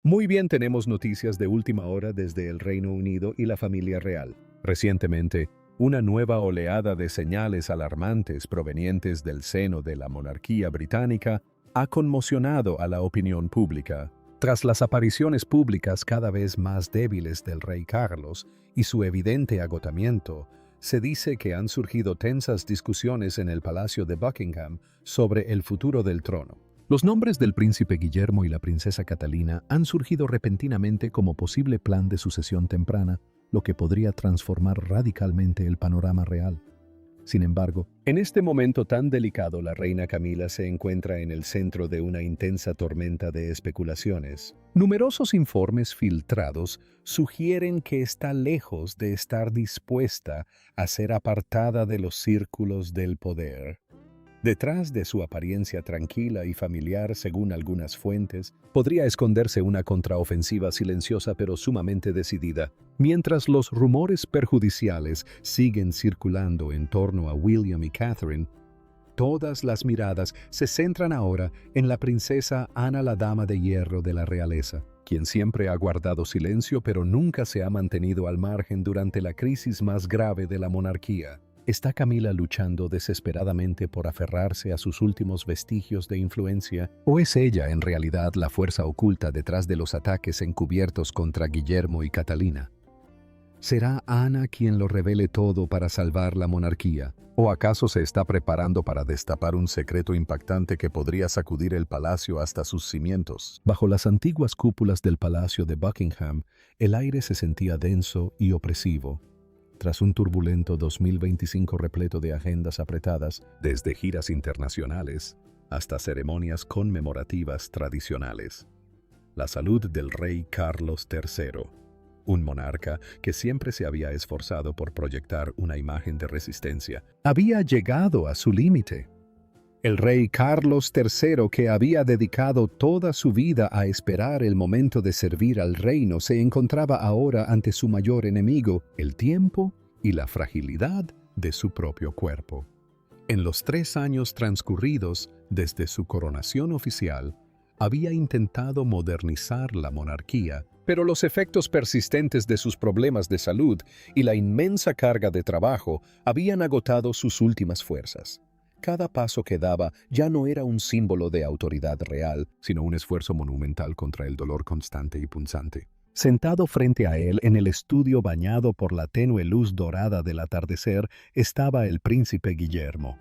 Muy bien, tenemos noticias de última hora desde el Reino Unido y la familia real. Recientemente, una nueva oleada de señales alarmantes provenientes del seno de la monarquía británica ha conmocionado a la opinión pública. Tras las apariciones públicas cada vez más débiles del rey Carlos y su evidente agotamiento, se dice que han surgido tensas discusiones en el Palacio de Buckingham sobre el futuro del trono. Los nombres del príncipe Guillermo y la princesa Catalina han surgido repentinamente como posible plan de sucesión temprana, lo que podría transformar radicalmente el panorama real. Sin embargo, en este momento tan delicado, la reina Camila se encuentra en el centro de una intensa tormenta de especulaciones. Numerosos informes filtrados sugieren que está lejos de estar dispuesta a ser apartada de los círculos del poder. Detrás de su apariencia tranquila y familiar, según algunas fuentes, podría esconderse una contraofensiva silenciosa pero sumamente decidida. Mientras los rumores perjudiciales siguen circulando en torno a William y Catherine, todas las miradas se centran ahora en la princesa Ana, la dama de hierro de la realeza, quien siempre ha guardado silencio pero nunca se ha mantenido al margen durante la crisis más grave de la monarquía. ¿Está Camila luchando desesperadamente por aferrarse a sus últimos vestigios de influencia? ¿O es ella en realidad la fuerza oculta detrás de los ataques encubiertos contra Guillermo y Catalina? ¿Será Ana quien lo revele todo para salvar la monarquía? ¿O acaso se está preparando para destapar un secreto impactante que podría sacudir el palacio hasta sus cimientos? Bajo las antiguas cúpulas del Palacio de Buckingham, el aire se sentía denso y opresivo. Tras un turbulento 2025 repleto de agendas apretadas, desde giras internacionales hasta ceremonias conmemorativas tradicionales. La salud del rey Carlos III, un monarca que siempre se había esforzado por proyectar una imagen de resistencia, había llegado a su límite. El rey Carlos III, que había dedicado toda su vida a esperar el momento de servir al reino, se encontraba ahora ante su mayor enemigo, el tiempo y la fragilidad de su propio cuerpo. En los 3 años transcurridos desde su coronación oficial, había intentado modernizar la monarquía, pero los efectos persistentes de sus problemas de salud y la inmensa carga de trabajo habían agotado sus últimas fuerzas. Cada paso que daba ya no era un símbolo de autoridad real, sino un esfuerzo monumental contra el dolor constante y punzante. Sentado frente a él en el estudio bañado por la tenue luz dorada del atardecer, estaba el príncipe Guillermo.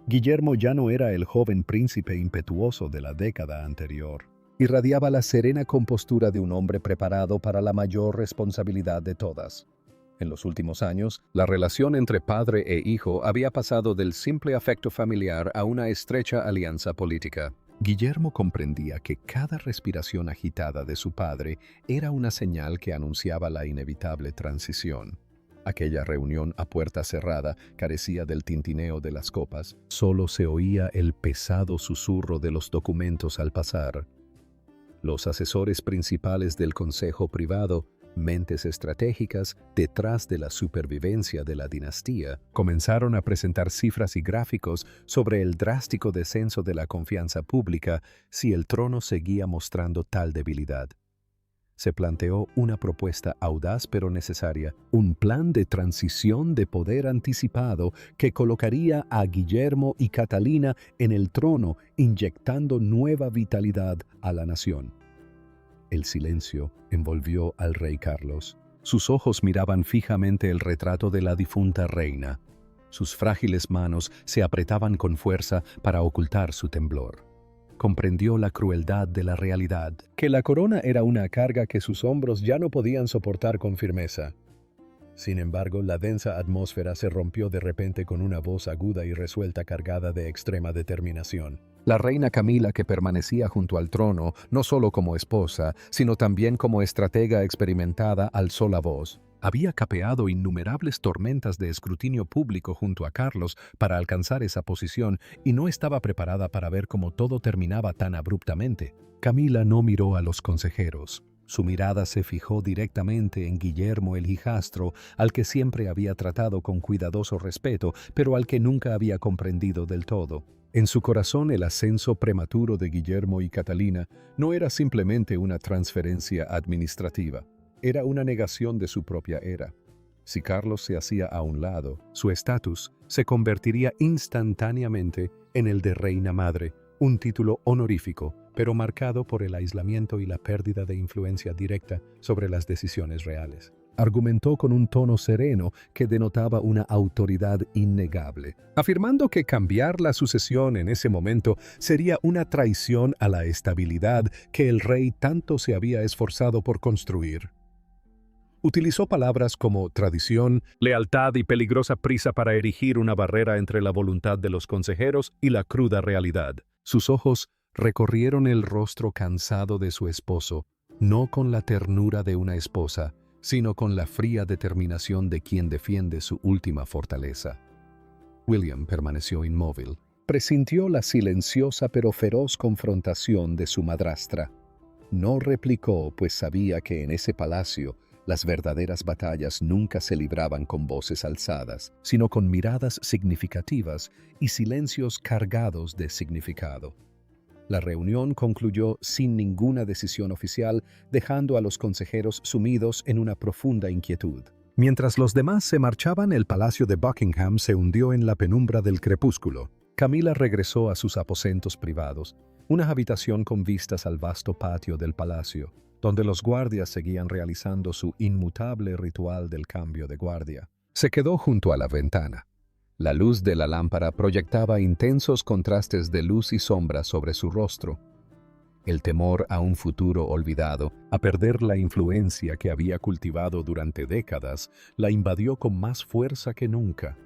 Guillermo ya no era el joven príncipe impetuoso de la década anterior. Irradiaba la serena compostura de un hombre preparado para la mayor responsabilidad de todas. En los últimos años, la relación entre padre e hijo había pasado del simple afecto familiar a una estrecha alianza política. Guillermo comprendía que cada respiración agitada de su padre era una señal que anunciaba la inevitable transición. Aquella reunión a puerta cerrada carecía del tintineo de las copas, solo se oía el pesado susurro de los documentos al pasar. Los asesores principales del Consejo Privado, mentes estratégicas detrás de la supervivencia de la dinastía, comenzaron a presentar cifras y gráficos sobre el drástico descenso de la confianza pública si el trono seguía mostrando tal debilidad. Se planteó una propuesta audaz pero necesaria, un plan de transición de poder anticipado que colocaría a Guillermo y Catalina en el trono, inyectando nueva vitalidad a la nación. El silencio envolvió al rey Carlos. Sus ojos miraban fijamente el retrato de la difunta reina. Sus frágiles manos se apretaban con fuerza para ocultar su temblor. Comprendió la crueldad de la realidad, que la corona era una carga que sus hombros ya no podían soportar con firmeza. Sin embargo, la densa atmósfera se rompió de repente con una voz aguda y resuelta cargada de extrema determinación. La reina Camila, que permanecía junto al trono, no solo como esposa, sino también como estratega experimentada, alzó la voz. Había capeado innumerables tormentas de escrutinio público junto a Carlos para alcanzar esa posición y no estaba preparada para ver cómo todo terminaba tan abruptamente. Camila no miró a los consejeros. Su mirada se fijó directamente en Guillermo el hijastro, al que siempre había tratado con cuidadoso respeto, pero al que nunca había comprendido del todo. En su corazón, el ascenso prematuro de Guillermo y Catalina no era simplemente una transferencia administrativa, era una negación de su propia era. Si Carlos se hacía a un lado, su estatus se convertiría instantáneamente en el de reina madre, un título honorífico, pero marcado por el aislamiento y la pérdida de influencia directa sobre las decisiones reales. Argumentó con un tono sereno que denotaba una autoridad innegable, afirmando que cambiar la sucesión en ese momento sería una traición a la estabilidad que el rey tanto se había esforzado por construir. Utilizó palabras como tradición, lealtad y peligrosa prisa para erigir una barrera entre la voluntad de los consejeros y la cruda realidad. Sus ojos recorrieron el rostro cansado de su esposo, no con la ternura de una esposa, sino con la fría determinación de quien defiende su última fortaleza. William permaneció inmóvil. Presintió la silenciosa pero feroz confrontación de su madrastra. No replicó, pues sabía que en ese palacio las verdaderas batallas nunca se libraban con voces alzadas, sino con miradas significativas y silencios cargados de significado. La reunión concluyó sin ninguna decisión oficial, dejando a los consejeros sumidos en una profunda inquietud. Mientras los demás se marchaban, el palacio de Buckingham se hundió en la penumbra del crepúsculo. Camila regresó a sus aposentos privados, una habitación con vistas al vasto patio del palacio, donde los guardias seguían realizando su inmutable ritual del cambio de guardia. Se quedó junto a la ventana. La luz de la lámpara proyectaba intensos contrastes de luz y sombra sobre su rostro. El temor a un futuro olvidado, a perder la influencia que había cultivado durante décadas, la invadió con más fuerza que nunca.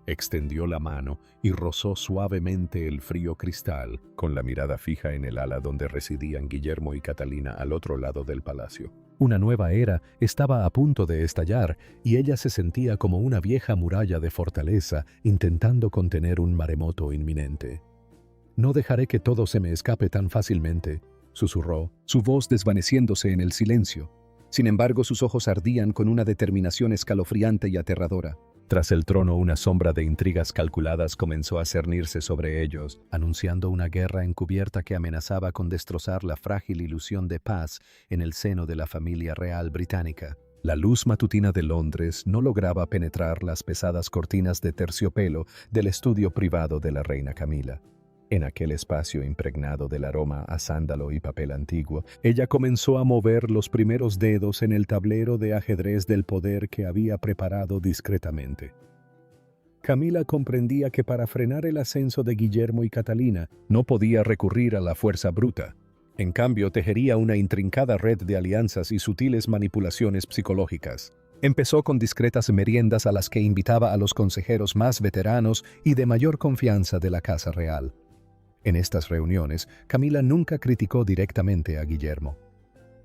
Extendió la mano y rozó suavemente el frío cristal, con la mirada fija en el ala donde residían Guillermo y Catalina al otro lado del palacio. Una nueva era estaba a punto de estallar y ella se sentía como una vieja muralla de fortaleza intentando contener un maremoto inminente. «No dejaré que todo se me escape tan fácilmente», susurró, su voz desvaneciéndose en el silencio. Sin embargo, sus ojos ardían con una determinación escalofriante y aterradora. Tras el trono, una sombra de intrigas calculadas comenzó a cernirse sobre ellos, anunciando una guerra encubierta que amenazaba con destrozar la frágil ilusión de paz en el seno de la familia real británica. La luz matutina de Londres no lograba penetrar las pesadas cortinas de terciopelo del estudio privado de la reina Camila. En aquel espacio impregnado del aroma a sándalo y papel antiguo, ella comenzó a mover los primeros dedos en el tablero de ajedrez del poder que había preparado discretamente. Camila comprendía que para frenar el ascenso de Guillermo y Catalina no podía recurrir a la fuerza bruta. En cambio, tejería una intrincada red de alianzas y sutiles manipulaciones psicológicas. Empezó con discretas meriendas a las que invitaba a los consejeros más veteranos y de mayor confianza de la Casa Real. En estas reuniones, Camila nunca criticó directamente a Guillermo.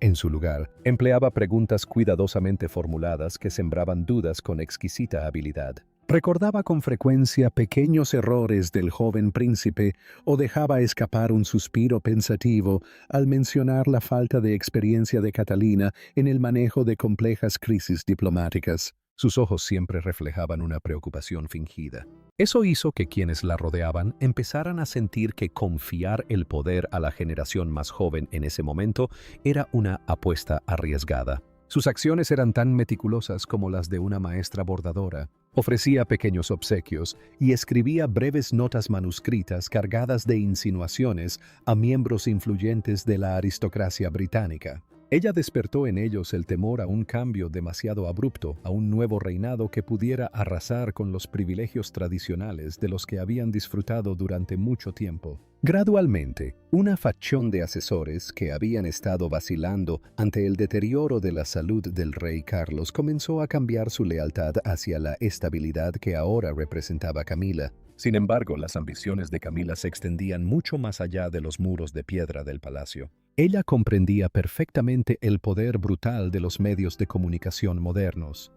En su lugar, empleaba preguntas cuidadosamente formuladas que sembraban dudas con exquisita habilidad. Recordaba con frecuencia pequeños errores del joven príncipe o dejaba escapar un suspiro pensativo al mencionar la falta de experiencia de Catalina en el manejo de complejas crisis diplomáticas. Sus ojos siempre reflejaban una preocupación fingida. Eso hizo que quienes la rodeaban empezaran a sentir que confiar el poder a la generación más joven en ese momento era una apuesta arriesgada. Sus acciones eran tan meticulosas como las de una maestra bordadora. Ofrecía pequeños obsequios y escribía breves notas manuscritas cargadas de insinuaciones a miembros influyentes de la aristocracia británica. Ella despertó en ellos el temor a un cambio demasiado abrupto, a un nuevo reinado que pudiera arrasar con los privilegios tradicionales de los que habían disfrutado durante mucho tiempo. Gradualmente, una facción de asesores que habían estado vacilando ante el deterioro de la salud del rey Carlos comenzó a cambiar su lealtad hacia la estabilidad que ahora representaba Camila. Sin embargo, las ambiciones de Camila se extendían mucho más allá de los muros de piedra del palacio. Ella comprendía perfectamente el poder brutal de los medios de comunicación modernos.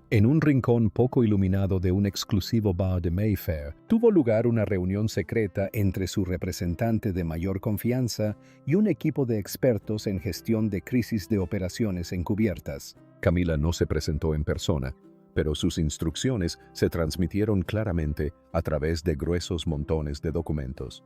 En un rincón poco iluminado de un exclusivo bar de Mayfair, tuvo lugar una reunión secreta entre su representante de mayor confianza y un equipo de expertos en gestión de crisis de operaciones encubiertas. Camila no se presentó en persona, pero sus instrucciones se transmitieron claramente a través de gruesos montones de documentos.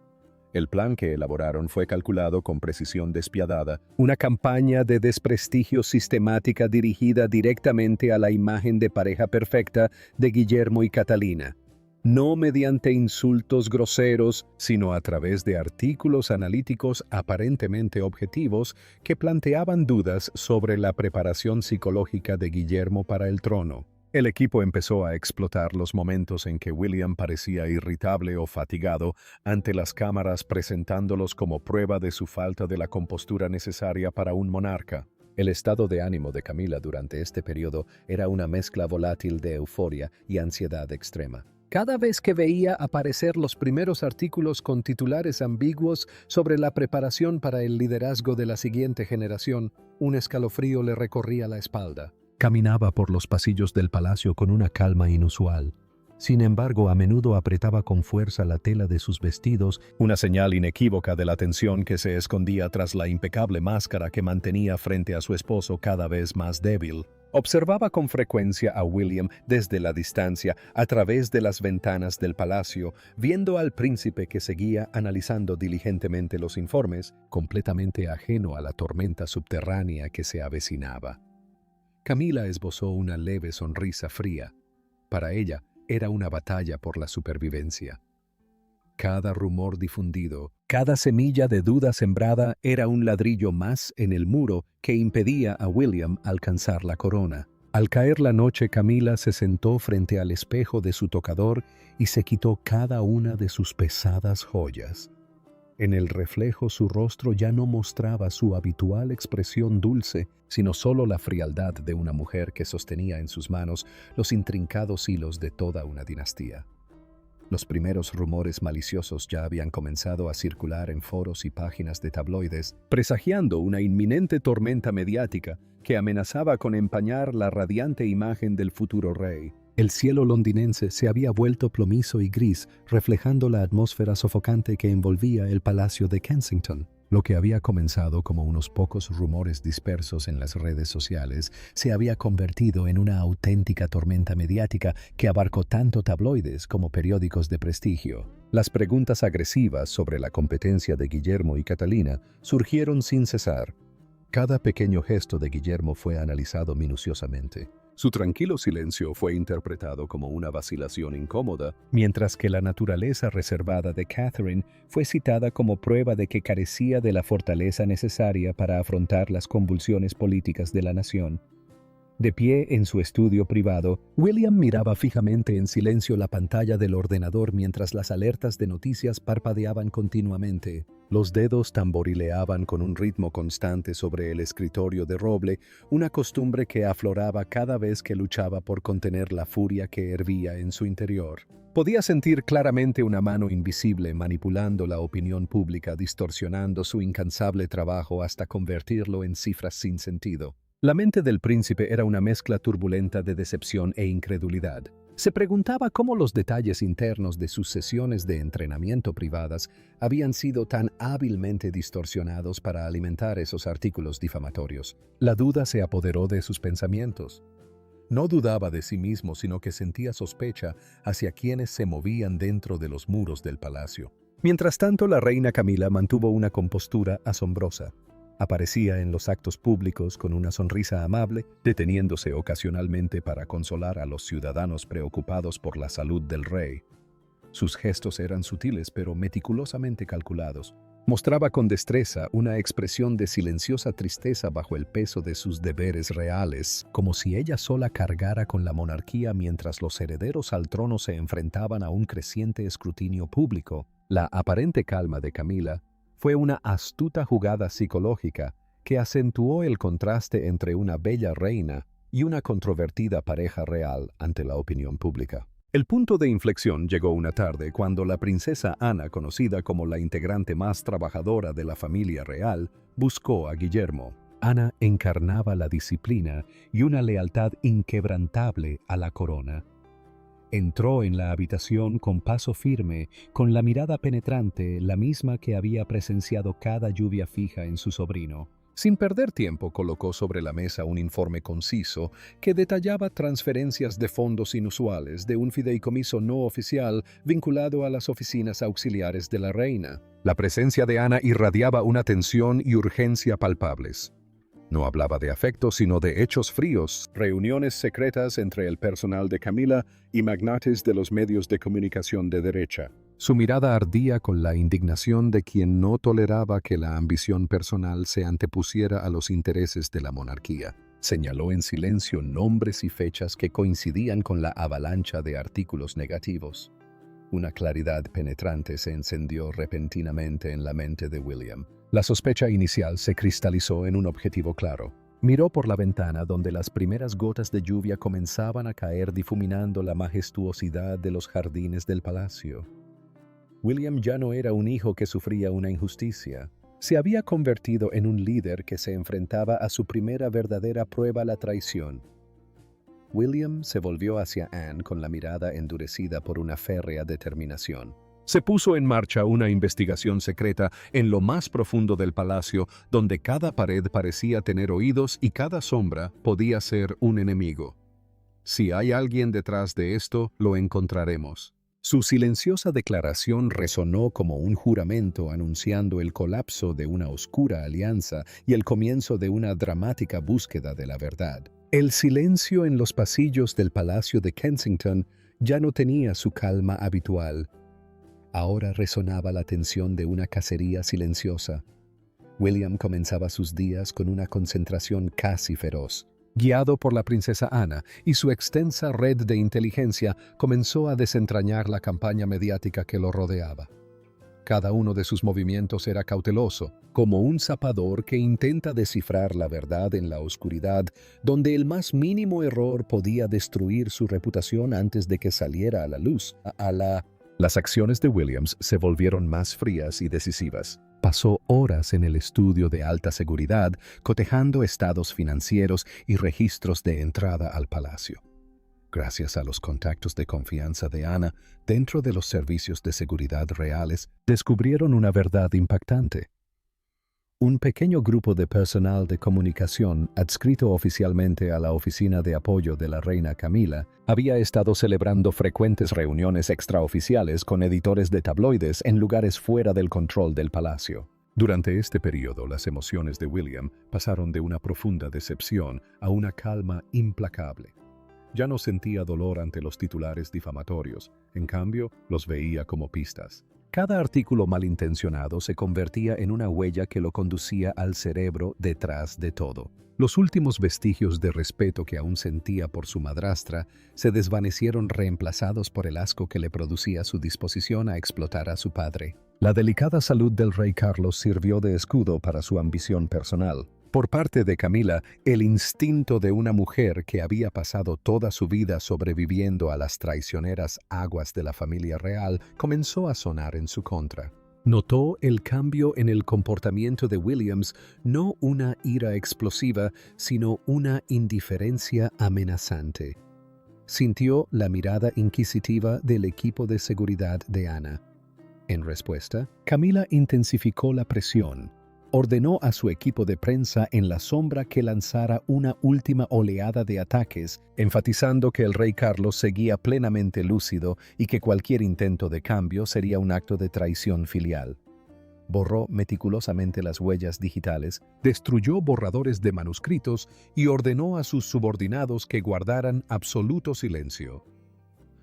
El plan que elaboraron fue calculado con precisión despiadada, una campaña de desprestigio sistemática dirigida directamente a la imagen de pareja perfecta de Guillermo y Catalina. No mediante insultos groseros, sino a través de artículos analíticos aparentemente objetivos que planteaban dudas sobre la preparación psicológica de Guillermo para el trono. El equipo empezó a explotar los momentos en que William parecía irritable o fatigado ante las cámaras, presentándolos como prueba de su falta de la compostura necesaria para un monarca. El estado de ánimo de Camila durante este periodo era una mezcla volátil de euforia y ansiedad extrema. Cada vez que veía aparecer los primeros artículos con titulares ambiguos sobre la preparación para el liderazgo de la siguiente generación, un escalofrío le recorría la espalda. Caminaba por los pasillos del palacio con una calma inusual. Sin embargo, a menudo apretaba con fuerza la tela de sus vestidos, una señal inequívoca de la tensión que se escondía tras la impecable máscara que mantenía frente a su esposo cada vez más débil. Observaba con frecuencia a William desde la distancia, a través de las ventanas del palacio, viendo al príncipe que seguía analizando diligentemente los informes, completamente ajeno a la tormenta subterránea que se avecinaba. Camila esbozó una leve sonrisa fría. Para ella, era una batalla por la supervivencia. Cada rumor difundido, cada semilla de duda sembrada era un ladrillo más en el muro que impedía a William alcanzar la corona. Al caer la noche, Camila se sentó frente al espejo de su tocador y se quitó cada una de sus pesadas joyas. En el reflejo su rostro ya no mostraba su habitual expresión dulce, sino solo la frialdad de una mujer que sostenía en sus manos los intrincados hilos de toda una dinastía. Los primeros rumores maliciosos ya habían comenzado a circular en foros y páginas de tabloides, presagiando una inminente tormenta mediática que amenazaba con empañar la radiante imagen del futuro rey. El cielo londinense se había vuelto plomizo y gris, reflejando la atmósfera sofocante que envolvía el Palacio de Kensington. Lo que había comenzado como unos pocos rumores dispersos en las redes sociales se había convertido en una auténtica tormenta mediática que abarcó tanto tabloides como periódicos de prestigio. Las preguntas agresivas sobre la competencia de Guillermo y Catalina surgieron sin cesar. Cada pequeño gesto de Guillermo fue analizado minuciosamente. Su tranquilo silencio fue interpretado como una vacilación incómoda, mientras que la naturaleza reservada de Catherine fue citada como prueba de que carecía de la fortaleza necesaria para afrontar las convulsiones políticas de la nación. De pie en su estudio privado, William miraba fijamente en silencio la pantalla del ordenador mientras las alertas de noticias parpadeaban continuamente. Los dedos tamborileaban con un ritmo constante sobre el escritorio de roble, una costumbre que afloraba cada vez que luchaba por contener la furia que hervía en su interior. Podía sentir claramente una mano invisible manipulando la opinión pública, distorsionando su incansable trabajo hasta convertirlo en cifras sin sentido. La mente del príncipe era una mezcla turbulenta de decepción e incredulidad. Se preguntaba cómo los detalles internos de sus sesiones de entrenamiento privadas habían sido tan hábilmente distorsionados para alimentar esos artículos difamatorios. La duda se apoderó de sus pensamientos. No dudaba de sí mismo, sino que sentía sospecha hacia quienes se movían dentro de los muros del palacio. Mientras tanto, la reina Camila mantuvo una compostura asombrosa. Aparecía en los actos públicos con una sonrisa amable, deteniéndose ocasionalmente para consolar a los ciudadanos preocupados por la salud del rey. Sus gestos eran sutiles pero meticulosamente calculados. Mostraba con destreza una expresión de silenciosa tristeza bajo el peso de sus deberes reales, como si ella sola cargara con la monarquía mientras los herederos al trono se enfrentaban a un creciente escrutinio público. La aparente calma de Camila fue una astuta jugada psicológica que acentuó el contraste entre una bella reina y una controvertida pareja real ante la opinión pública. El punto de inflexión llegó una tarde cuando la princesa Ana, conocida como la integrante más trabajadora de la familia real, buscó a Guillermo. Ana encarnaba la disciplina y una lealtad inquebrantable a la corona. Entró en la habitación con paso firme, con la mirada penetrante, la misma que había presenciado cada lluvia fija en su sobrino. Sin perder tiempo, colocó sobre la mesa un informe conciso que detallaba transferencias de fondos inusuales de un fideicomiso no oficial vinculado a las oficinas auxiliares de la reina. La presencia de Ana irradiaba una tensión y urgencia palpables. No hablaba de afecto, sino de hechos fríos, reuniones secretas entre el personal de Camila y magnates de los medios de comunicación de derecha. Su mirada ardía con la indignación de quien no toleraba que la ambición personal se antepusiera a los intereses de la monarquía. Señaló en silencio nombres y fechas que coincidían con la avalancha de artículos negativos. Una claridad penetrante se encendió repentinamente en la mente de William. La sospecha inicial se cristalizó en un objetivo claro. Miró por la ventana donde las primeras gotas de lluvia comenzaban a caer difuminando la majestuosidad de los jardines del palacio. William ya no era un hijo que sufría una injusticia. Se había convertido en un líder que se enfrentaba a su primera verdadera prueba, la traición. William se volvió hacia Anne con la mirada endurecida por una férrea determinación. Se puso en marcha una investigación secreta en lo más profundo del palacio, donde cada pared parecía tener oídos y cada sombra podía ser un enemigo. Si hay alguien detrás de esto, lo encontraremos. Su silenciosa declaración resonó como un juramento anunciando el colapso de una oscura alianza y el comienzo de una dramática búsqueda de la verdad. El silencio en los pasillos del Palacio de Kensington ya no tenía su calma habitual. Ahora resonaba la tensión de una cacería silenciosa. William comenzaba sus días con una concentración casi feroz. Guiado por la princesa Ana y su extensa red de inteligencia, comenzó a desentrañar la campaña mediática que lo rodeaba. Cada uno de sus movimientos era cauteloso, como un zapador que intenta descifrar la verdad en la oscuridad, donde el más mínimo error podía destruir su reputación antes de que saliera a la luz. Las acciones de Williams se volvieron más frías y decisivas. Pasó horas en el estudio de alta seguridad, cotejando estados financieros y registros de entrada al palacio. Gracias a los contactos de confianza de Ana, dentro de los servicios de seguridad reales, descubrieron una verdad impactante. Un pequeño grupo de personal de comunicación, adscrito oficialmente a la Oficina de Apoyo de la Reina Camila, había estado celebrando frecuentes reuniones extraoficiales con editores de tabloides en lugares fuera del control del palacio. Durante este periodo, las emociones de William pasaron de una profunda decepción a una calma implacable. Ya no sentía dolor ante los titulares difamatorios, en cambio, los veía como pistas. Cada artículo malintencionado se convertía en una huella que lo conducía al cerebro detrás de todo. Los últimos vestigios de respeto que aún sentía por su madrastra se desvanecieron reemplazados por el asco que le producía su disposición a explotar a su padre. La delicada salud del rey Carlos sirvió de escudo para su ambición personal. Por parte de Camila, el instinto de una mujer que había pasado toda su vida sobreviviendo a las traicioneras aguas de la familia real comenzó a sonar en su contra. Notó el cambio en el comportamiento de Williams, no una ira explosiva, sino una indiferencia amenazante. Sintió la mirada inquisitiva del equipo de seguridad de Ana. En respuesta, Camila intensificó la presión. Ordenó a su equipo de prensa en la sombra que lanzara una última oleada de ataques, enfatizando que el rey Carlos seguía plenamente lúcido y que cualquier intento de cambio sería un acto de traición filial. Borró meticulosamente las huellas digitales, destruyó borradores de manuscritos y ordenó a sus subordinados que guardaran absoluto silencio.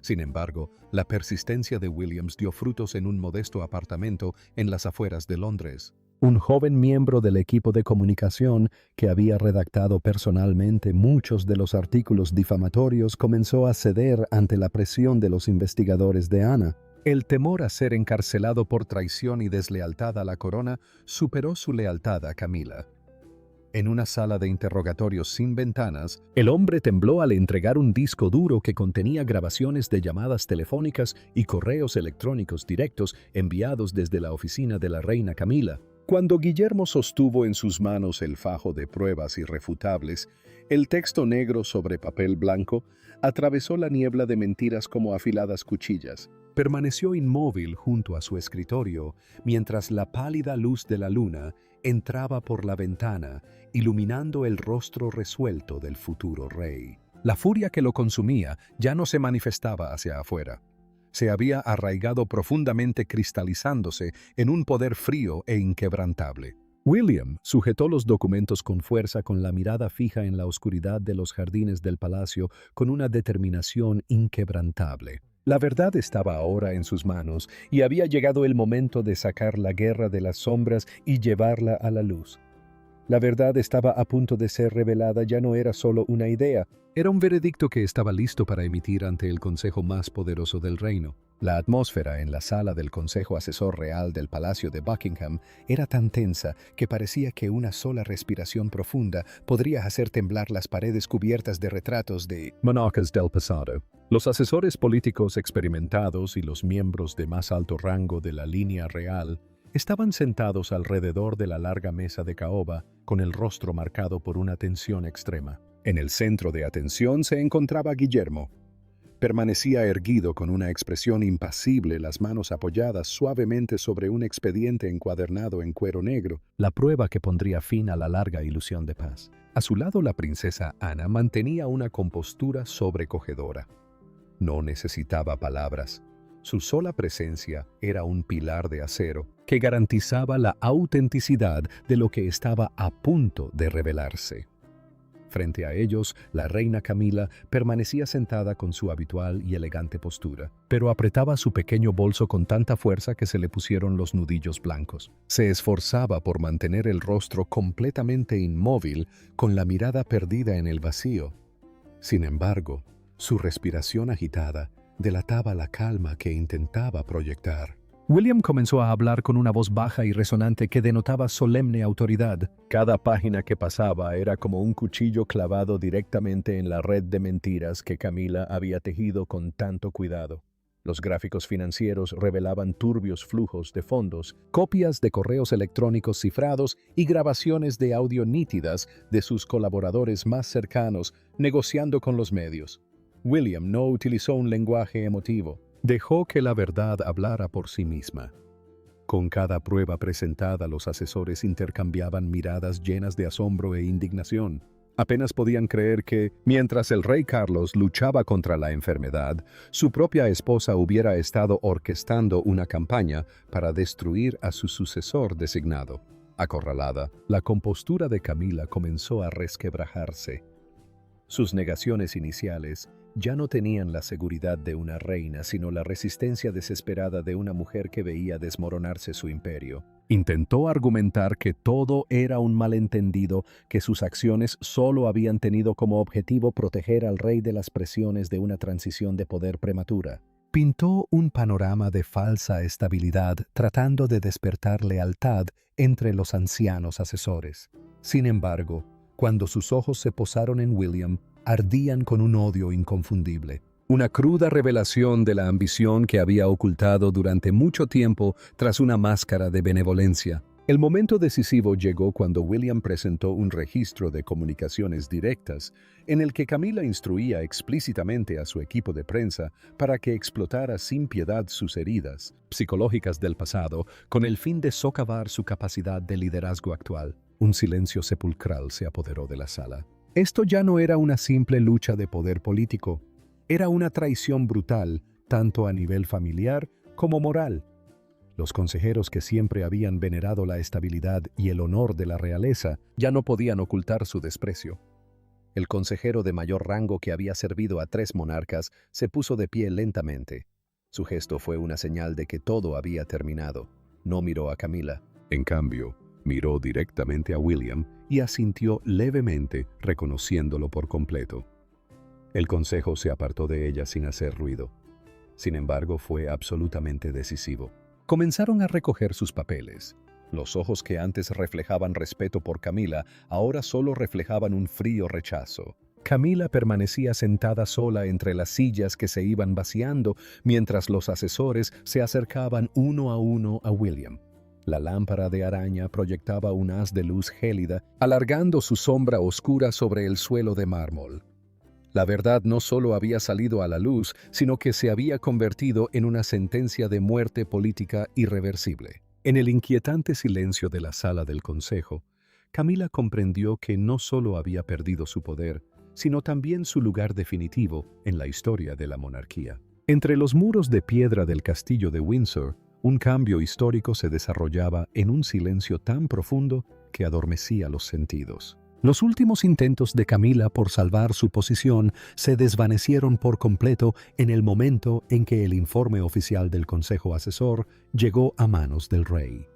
Sin embargo, la persistencia de Williams dio frutos en un modesto apartamento en las afueras de Londres. Un joven miembro del equipo de comunicación, que había redactado personalmente muchos de los artículos difamatorios, comenzó a ceder ante la presión de los investigadores de Ana. El temor a ser encarcelado por traición y deslealtad a la corona superó su lealtad a Camila. En una sala de interrogatorios sin ventanas, el hombre tembló al entregar un disco duro que contenía grabaciones de llamadas telefónicas y correos electrónicos directos enviados desde la oficina de la reina Camila. Cuando Guillermo sostuvo en sus manos el fajo de pruebas irrefutables, el texto negro sobre papel blanco atravesó la niebla de mentiras como afiladas cuchillas. Permaneció inmóvil junto a su escritorio, mientras la pálida luz de la luna entraba por la ventana, iluminando el rostro resuelto del futuro rey. La furia que lo consumía ya no se manifestaba hacia afuera. Se había arraigado profundamente, cristalizándose en un poder frío e inquebrantable. William sujetó los documentos con fuerza, con la mirada fija en la oscuridad de los jardines del palacio, con una determinación inquebrantable. La verdad estaba ahora en sus manos y había llegado el momento de sacar la guerra de las sombras y llevarla a la luz. La verdad estaba a punto de ser revelada, ya no era solo una idea, era un veredicto que estaba listo para emitir ante el consejo más poderoso del reino. La atmósfera en la sala del Consejo Asesor Real del Palacio de Buckingham era tan tensa que parecía que una sola respiración profunda podría hacer temblar las paredes cubiertas de retratos de monarcas del pasado. Los asesores políticos experimentados y los miembros de más alto rango de la línea real estaban sentados alrededor de la larga mesa de caoba, con el rostro marcado por una tensión extrema. En el centro de atención se encontraba Guillermo. Permanecía erguido con una expresión impasible, las manos apoyadas suavemente sobre un expediente encuadernado en cuero negro, la prueba que pondría fin a la larga ilusión de paz. A su lado, la princesa Ana mantenía una compostura sobrecogedora. No necesitaba palabras. Su sola presencia era un pilar de acero que garantizaba la autenticidad de lo que estaba a punto de revelarse. Frente a ellos, la reina Camila permanecía sentada con su habitual y elegante postura, pero apretaba su pequeño bolso con tanta fuerza que se le pusieron los nudillos blancos. Se esforzaba por mantener el rostro completamente inmóvil, con la mirada perdida en el vacío. Sin embargo, su respiración agitada delataba la calma que intentaba proyectar. William comenzó a hablar con una voz baja y resonante que denotaba solemne autoridad. Cada página que pasaba era como un cuchillo clavado directamente en la red de mentiras que Camila había tejido con tanto cuidado. Los gráficos financieros revelaban turbios flujos de fondos, copias de correos electrónicos cifrados y grabaciones de audio nítidas de sus colaboradores más cercanos negociando con los medios. William no utilizó un lenguaje emotivo. Dejó que la verdad hablara por sí misma. Con cada prueba presentada, los asesores intercambiaban miradas llenas de asombro e indignación. Apenas podían creer que, mientras el rey Carlos luchaba contra la enfermedad, su propia esposa hubiera estado orquestando una campaña para destruir a su sucesor designado. Acorralada, la compostura de Camila comenzó a resquebrajarse. Sus negaciones iniciales ya no tenían la seguridad de una reina, sino la resistencia desesperada de una mujer que veía desmoronarse su imperio. Intentó argumentar que todo era un malentendido, que sus acciones solo habían tenido como objetivo proteger al rey de las presiones de una transición de poder prematura. Pintó un panorama de falsa estabilidad, tratando de despertar lealtad entre los ancianos asesores. Sin embargo, cuando sus ojos se posaron en William, ardían con un odio inconfundible. Una cruda revelación de la ambición que había ocultado durante mucho tiempo tras una máscara de benevolencia. El momento decisivo llegó cuando William presentó un registro de comunicaciones directas en el que Camila instruía explícitamente a su equipo de prensa para que explotara sin piedad sus heridas psicológicas del pasado con el fin de socavar su capacidad de liderazgo actual. Un silencio sepulcral se apoderó de la sala. Esto ya no era una simple lucha de poder político, era una traición brutal, tanto a nivel familiar como moral. Los consejeros que siempre habían venerado la estabilidad y el honor de la realeza ya no podían ocultar su desprecio. El consejero de mayor rango que había servido a 3 monarcas se puso de pie lentamente. Su gesto fue una señal de que todo había terminado. No miró a Camila. En cambio, miró directamente a William y asintió levemente, reconociéndolo por completo. El consejo se apartó de ella sin hacer ruido. Sin embargo, fue absolutamente decisivo. Comenzaron a recoger sus papeles. Los ojos que antes reflejaban respeto por Camila, ahora solo reflejaban un frío rechazo. Camila permanecía sentada sola entre las sillas que se iban vaciando, mientras los asesores se acercaban uno a William. La lámpara de araña proyectaba un haz de luz gélida, alargando su sombra oscura sobre el suelo de mármol. La verdad no solo había salido a la luz, sino que se había convertido en una sentencia de muerte política irreversible. En el inquietante silencio de la sala del consejo, Camila comprendió que no solo había perdido su poder, sino también su lugar definitivo en la historia de la monarquía. Entre los muros de piedra del castillo de Windsor, un cambio histórico se desarrollaba en un silencio tan profundo que adormecía los sentidos. Los últimos intentos de Camila por salvar su posición se desvanecieron por completo en el momento en que el informe oficial del Consejo Asesor llegó a manos del rey.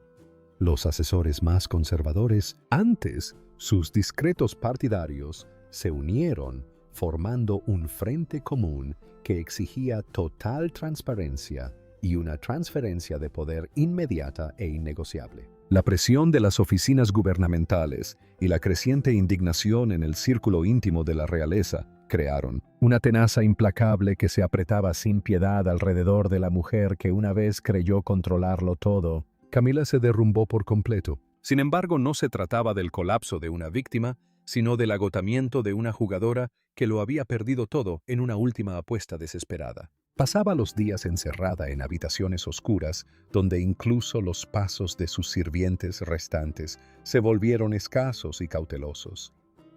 Los asesores más conservadores, antes sus discretos partidarios, se unieron formando un frente común que exigía total transparencia y una transferencia de poder inmediata e innegociable. La presión de las oficinas gubernamentales y la creciente indignación en el círculo íntimo de la realeza crearon una tenaza implacable que se apretaba sin piedad alrededor de la mujer que una vez creyó controlarlo todo. Camila se derrumbó por completo. Sin embargo, no se trataba del colapso de una víctima, sino del agotamiento de una jugadora que lo había perdido todo en una última apuesta desesperada. Pasaba los días encerrada en habitaciones oscuras, donde incluso los pasos de sus sirvientes restantes se volvieron escasos y cautelosos.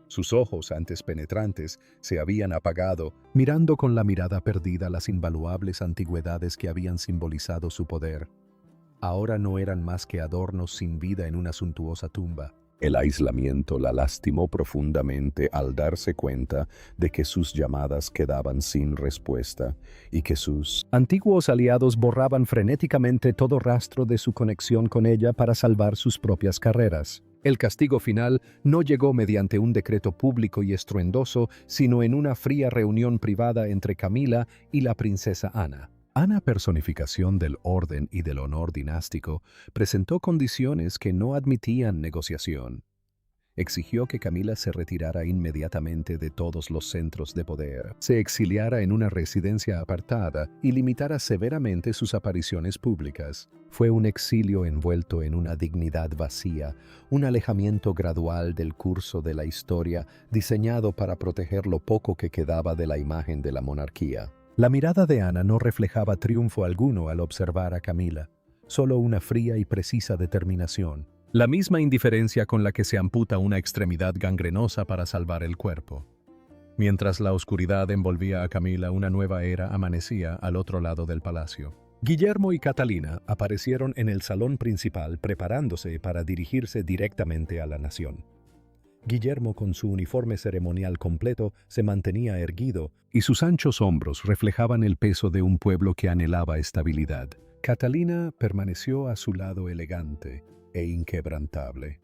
Sus ojos, antes penetrantes, se habían apagado, mirando con la mirada perdida las invaluables antigüedades que habían simbolizado su poder. Ahora no eran más que adornos sin vida en una suntuosa tumba. El aislamiento la lastimó profundamente al darse cuenta de que sus llamadas quedaban sin respuesta y que sus antiguos aliados borraban frenéticamente todo rastro de su conexión con ella para salvar sus propias carreras. El castigo final no llegó mediante un decreto público y estruendoso, sino en una fría reunión privada entre Camila y la princesa Ana. Ana, personificación del orden y del honor dinástico, presentó condiciones que no admitían negociación. Exigió que Camila se retirara inmediatamente de todos los centros de poder, se exiliara en una residencia apartada y limitara severamente sus apariciones públicas. Fue un exilio envuelto en una dignidad vacía, un alejamiento gradual del curso de la historia diseñado para proteger lo poco que quedaba de la imagen de la monarquía. La mirada de Ana no reflejaba triunfo alguno al observar a Camila, solo una fría y precisa determinación. La misma indiferencia con la que se amputa una extremidad gangrenosa para salvar el cuerpo. Mientras la oscuridad envolvía a Camila, una nueva era amanecía al otro lado del palacio. Guillermo y Catalina aparecieron en el salón principal preparándose para dirigirse directamente a la nación. Guillermo, con su uniforme ceremonial completo, se mantenía erguido y sus anchos hombros reflejaban el peso de un pueblo que anhelaba estabilidad. Catalina permaneció a su lado elegante e inquebrantable.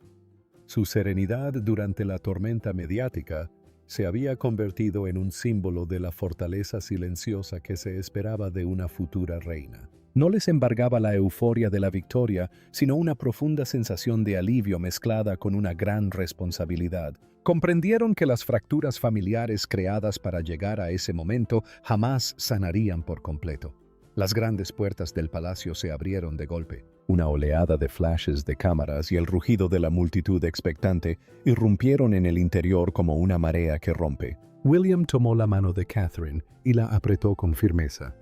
Su serenidad durante la tormenta mediática se había convertido en un símbolo de la fortaleza silenciosa que se esperaba de una futura reina. No les embargaba la euforia de la victoria, sino una profunda sensación de alivio mezclada con una gran responsabilidad. Comprendieron que las fracturas familiares creadas para llegar a ese momento jamás sanarían por completo. Las grandes puertas del palacio se abrieron de golpe. Una oleada de flashes de cámaras y el rugido de la multitud expectante irrumpieron en el interior como una marea que rompe. William tomó la mano de Catherine y la apretó con firmeza.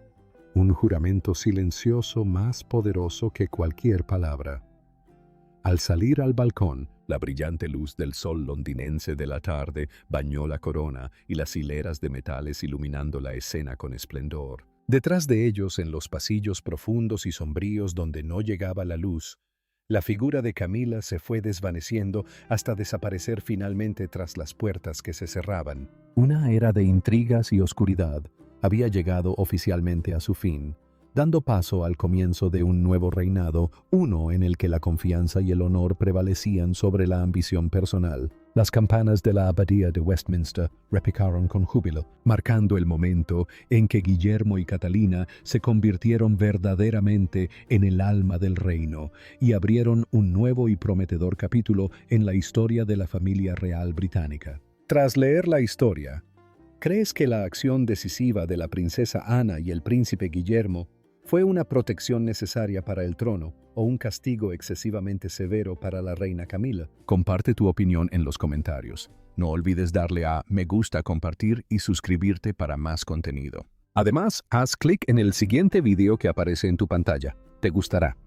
Un juramento silencioso más poderoso que cualquier palabra. Al salir al balcón, la brillante luz del sol londinense de la tarde bañó la corona y las hileras de metales iluminando la escena con esplendor. Detrás de ellos, en los pasillos profundos y sombríos donde no llegaba la luz, la figura de Camila se fue desvaneciendo hasta desaparecer finalmente tras las puertas que se cerraban. Una era de intrigas y oscuridad había llegado oficialmente a su fin, dando paso al comienzo de un nuevo reinado, uno en el que la confianza y el honor prevalecían sobre la ambición personal. Las campanas de la abadía de Westminster repicaron con júbilo, marcando el momento en que Guillermo y Catalina se convirtieron verdaderamente en el alma del reino y abrieron un nuevo y prometedor capítulo en la historia de la familia real británica. Tras leer la historia, ¿crees que la acción decisiva de la princesa Ana y el príncipe Guillermo fue una protección necesaria para el trono o un castigo excesivamente severo para la reina Camila? Comparte tu opinión en los comentarios. No olvides darle a me gusta, compartir y suscribirte para más contenido. Además, haz clic en el siguiente video que aparece en tu pantalla. Te gustará.